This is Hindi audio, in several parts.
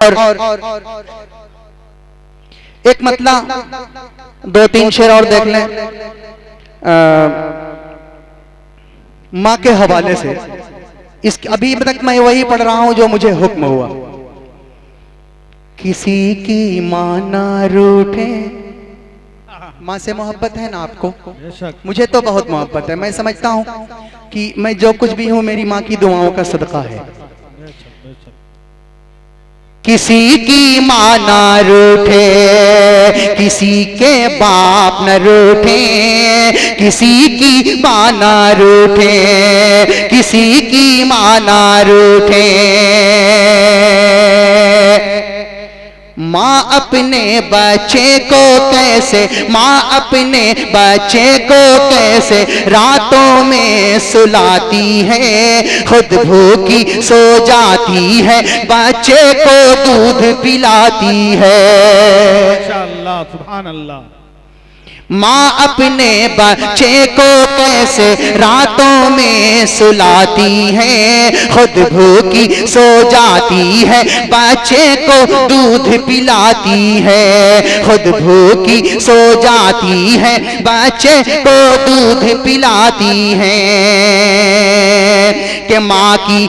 और एक मतलब 2-3 शेर और देख लें माँ के हवाले से। इस अभी तक मैं वही पढ़ रहा हूं जो मुझे हुक्म हुआ। किसी की माँ ना रूठे। माँ से मोहब्बत है ना आपको? मुझे तो बहुत मोहब्बत है। मैं समझता हूँ कि मैं जो कुछ भी हूँ मेरी माँ की दुआओं का सदका है। किसी की माँ ना रूठे, किसी के बाप न रूठे, किसी की माँ ना रूठे, किसी की माँ ना रूठे। माँ अपने बच्चे को कैसे, माँ अपने बच्चे को कैसे रातों में सुलाती है, खुद भूखी सो जाती है, बच्चे को दूध पिलाती है। माशाअल्लाह, सुभान अल्लाह। माँ अपने बच्चे को कैसे रातों में सुलाती है, खुद भूखी सो जाती है, बच्चे को दूध पिलाती है, खुद भूखी सो जाती है, बच्चे को दूध पिलाती है। कि माँ की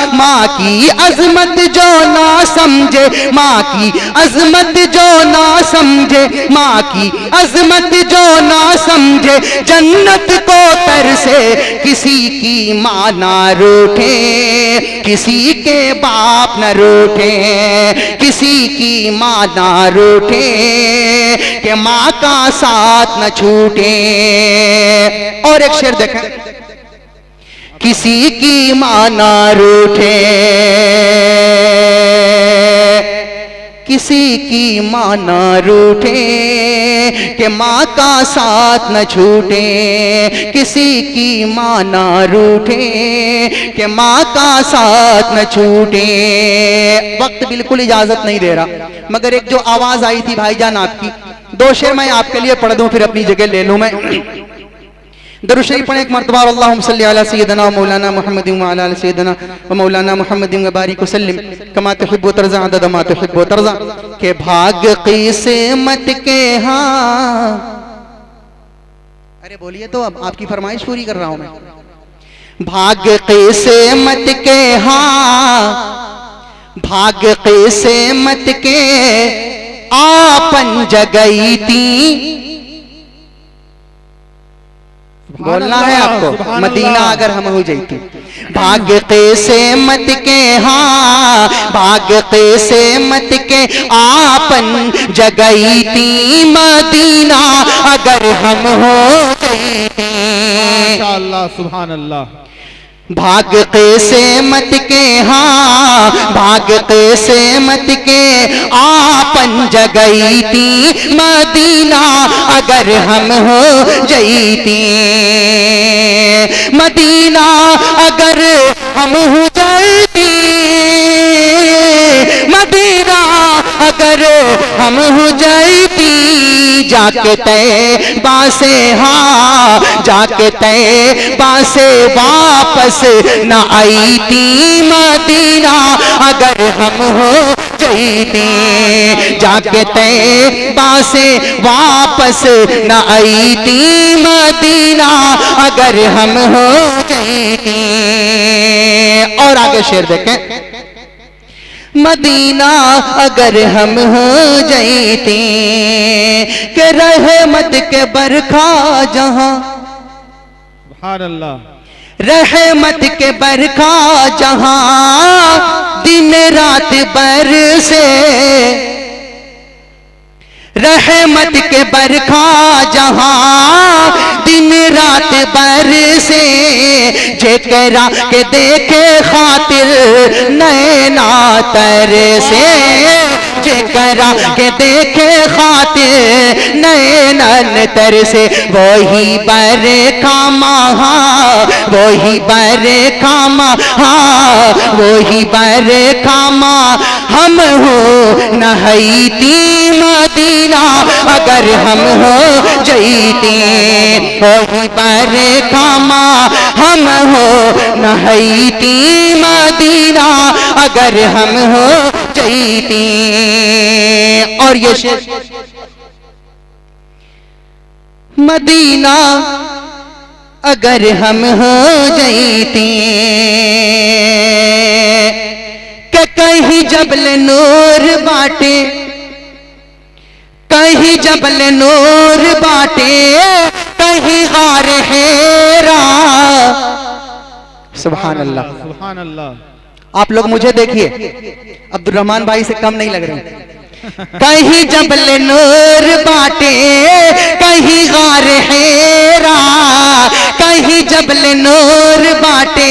माँ की अजमत जो ना समझे, माँ की अजमत जो ना समझे, माँ की अजमत जो ना समझे, जन्नत को तरसे। किसी की माँ ना रूठे, किसी के बाप न रूठे, किसी की माँ ना रूठे, कि माँ का साथ न छूटे। और एक शेर देखें। किसी की माँ ना रूठे, किसी की माँ ना रूठे, कि माँ का साथ न छूटे, किसी की माँ ना रूठे, कि माँ का साथ न छूटे। वक्त बिल्कुल इजाजत नहीं दे रहा, मगर एक जो आवाज आई थी भाईजान आपकी, 2 शेर मैं आपके लिए पढ़ दूं फिर अपनी जगह ले लूं मैं। दरूद शरीफ पढ़ें एक मरतबा। अल्लाहुम्मा सल्ली अला सय्यिदना मौलाना मुहम्मद व अला सय्यिदना व मौलाना मुहम्मद व बारिक वसल्लिम कमा तुहिब्बु तर्ज़ा अदद मा तुहिब्बु तर्ज़ा। के भाग क़िस्मत के हाँ। अरे बोलिए तो, अब आपकी फरमाइश पूरी कर रहा हूं मैं। भाग क़िस्मत के हाँ, भाग क़िस्मत के आपन जगई थी। बोलना है आपको, मदीना अगर हम हो जाती। भाग क़िस्मत के हाँ, भाग क़िस्मत के आपन जगई थी, मदीना अगर हम हो जाती। माशाअल्लाह, सुभान अल्लाह। भाग क़िस्मत के हाँ, भाग क़िस्मत के आपन जगई थी, मदीना अगर हम हो जाती। मदीना अगर हम हो जाती, मदीना अगर हम हो जाती, जाके तैबा से हाँ, जाके तैबा से वापस न आई थी, मदीना अगर हम हो जाती। जाके तैबा से वापस न आई थी, मदीना अगर हम हो जाती। और आगे शेर देखें। मदीना अगर हम हो जाते, के रहमत के बरखा जहां, सुभान अल्लाह, रहमत के बरखा जहां दिन रात बरसे, रहमत के बरखा जहां दिन रात बरसे, जेकरा के देखे खातिर नैना तरसे, जेकरा के देखे खातिर नैनन तरसे, वही बरखा महा, वही बरखा महा, वही बरखा महा हम हो नहैती मदीना मदीना अगर हम हो जईते, वहीं पर खामा हम हो नहईती मदीना अगर हम हो जईते। और ये शेर मदीना अगर हम हो जईते, कि कहीं जबल नूर बाटे, कहीं जबल नूर बाटे, कहीं गार हेरा। सुभान अल्लाह, सुभान अल्लाह। आप लोग मुझे देखिए, अब्दुल रहमान भाई से कम नहीं लग रहे। कहीं जबल नूर बाटे, कहीं गार हेरा, कहीं जबल नूर बाटे,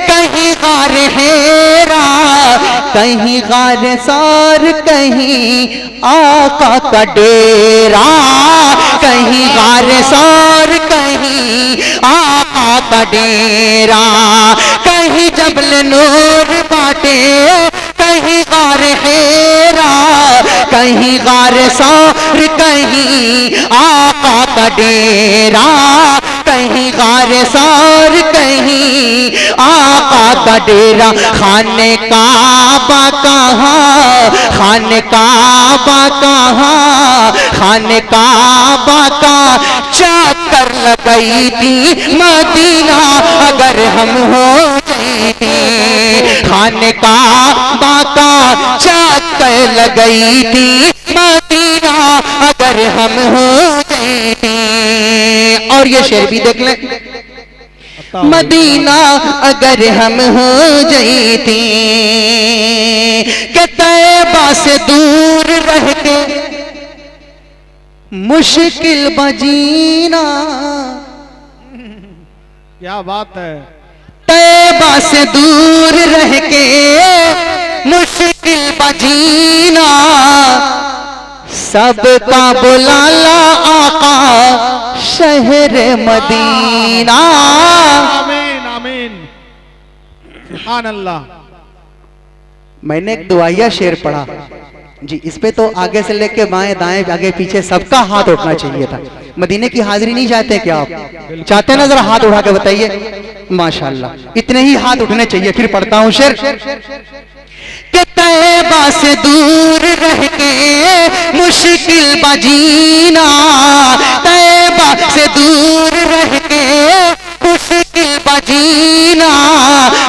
कहीं गार हेरा, कहीं गार सार, कहीं आका का डेरा, कहीं गार सार, कहीं आका का डेरा, कहीं जबल नूर बाटे, कहीं गार हेरा, कहीं गार सार, कहीं आका का डेरा, कहीं गार सार, कहीं आका का डेरा। खाने काबा कहाँ, खाने काबा कहाँ, खाने काबा का चक्कर लगाई थी मदीना अगर हम हो जईते, खाने काबा का चक्कर लगाई थी मदीना अगर हम हो जईते। और ये शेर भी देख लें, मदीना अगर हम हो जईते, कि तैबा से दूर रह के मुश्किल बजीना। क्या बात है। तैबा से दूर रह के मुश्किल बजीना, सबका बुलाला आका शहर मदीना। आमीन आमीन, सुभान अल्लाह। मैंने एक दुआया शेर पढ़ा जी, इस पे तो आगे से लेके बाएं दाएं आगे पीछे सबका हाथ उठना चाहिए था। मदीने की हाजिरी नहीं चाहते क्या आप? चाहते हैं ना? जरा हाथ उठा के बताइए। माशाल्लाह, इतने ही हाथ उठने चाहिए। फिर पढ़ता हूं शेर, कि तैबा से दूर रह के मुश्किल बजीना, तैबा से दूर रह के मुश्किल बजीना,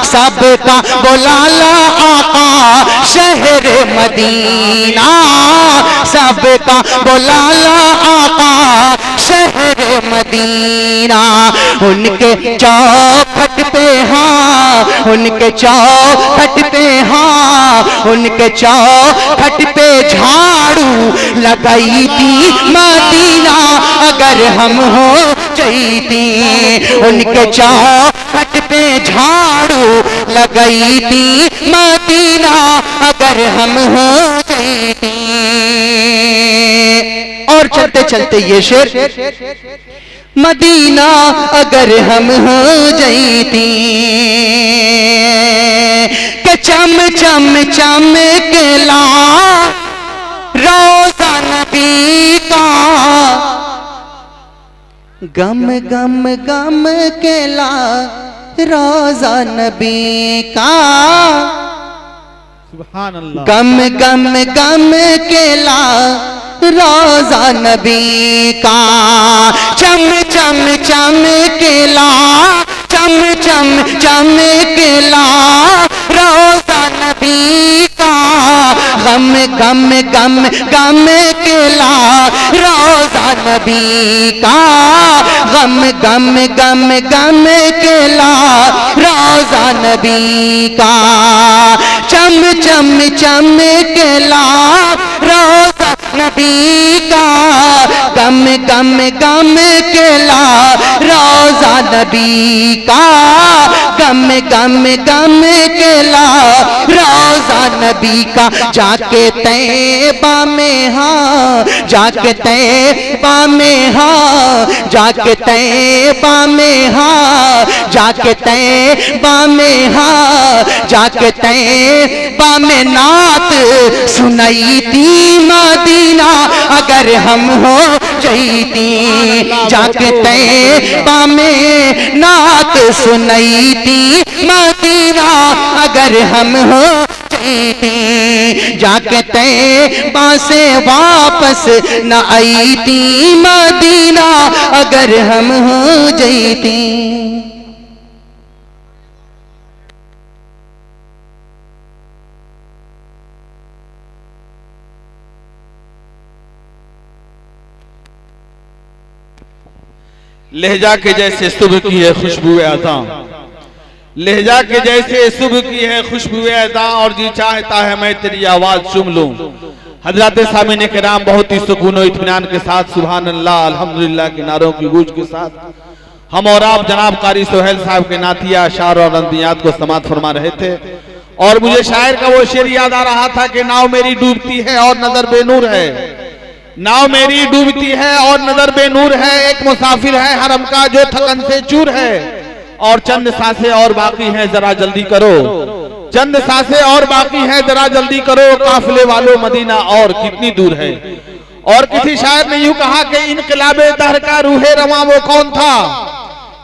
सबका बुलाला आका शहर मदीना, सबका बुलाला आका शहर मदीना। उनके चौखट पे हाँ, उनके चौखट पे हाँ, उनके चौखट पे झाड़ू लगाई थी मदीना अगर हम हो जईते, उनके चौखट पे झाड़ू लगाई थी मदीना अगर हम हो जईते। और चलते चलते ये शेर, मदीना अगर हम हो जईते, कि चम चम चमकेला रोज़ा नबी का, गम गम गम केला रोज़ा नबी का, सुभान अल्लाह। गम गम गम केला रोज़ा नबी का, चम चम चमकेला, चम चम चमकेला रोज़ा नबी का, गम गम गम गम केला रोज़ा नबी का, गम गम गम गम केला रोज़ा नबी का, चम चम चमकेला रोज़ा नबी का, गम गम गम केला रोज़ा नबी का, गम गम के ला रोजा नबी का जाके तैबा में, हाँ जाके तैबा में, हाँ जाके तैबा में, हाँ जाके तैबा में, हाँ जाके तैबा में नात सुनाई थी मदीना अगर हम हो जईती, जाके तैबा में नात सुनाई थी मदीना अगर हम हो जईती, जाके तैबा से वापस न आई थी मदीना अगर हम हो जईती। लहजा के जैसे सुबह की है खुशबू अता, लहजा के जैसे सुबह की है खुशबू अता, और जी चाहता है मैं तेरी आवाज चुम लूं। हजरत सामीन किराम बहुत ही सुकून और इत्मीनान के साथ सुभान अल्लाह अल्हम्दुलिल्लाह के नारों की गूंज के साथ हम और आप जनाब कारी सोहेल साहब के नातिया अशार और अंदियात को समात फरमा रहे थे। और मुझे शायर का वो शेर याद आ रहा था कि नाव मेरी डूबती है और नजर बेनूर है, नाव मेरी डूबती है और नजर बेनूर है, एक मुसाफिर है हरम का जो थकन से चूर है, और चंद सांसें और बाकी हैं जरा जल्दी करो, चंद सांसें और बाकी हैं जरा जल्दी करो, काफिले वालों मदीना और कितनी दूर है। और किसी शायर ने यूं कहा कि इनकलाबे दहर का रूहे रवां वो कौन था,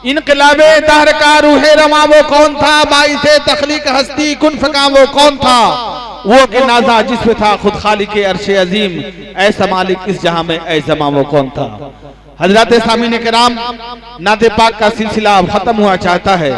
इनकलाबे दहर का रूहे रवां वो कौन था, बाइसे तखलीक हस्ती कुन फका वो कौन था, वो के नाजा जिसमें था खुद खालिक अर्श अजीम, ऐसा मालिक इस जहां में ऐ ज़मां वो कौन था। हजरत सामीन किराम नाते पाक का सिलसिला अब खत्म हुआ चाहता है।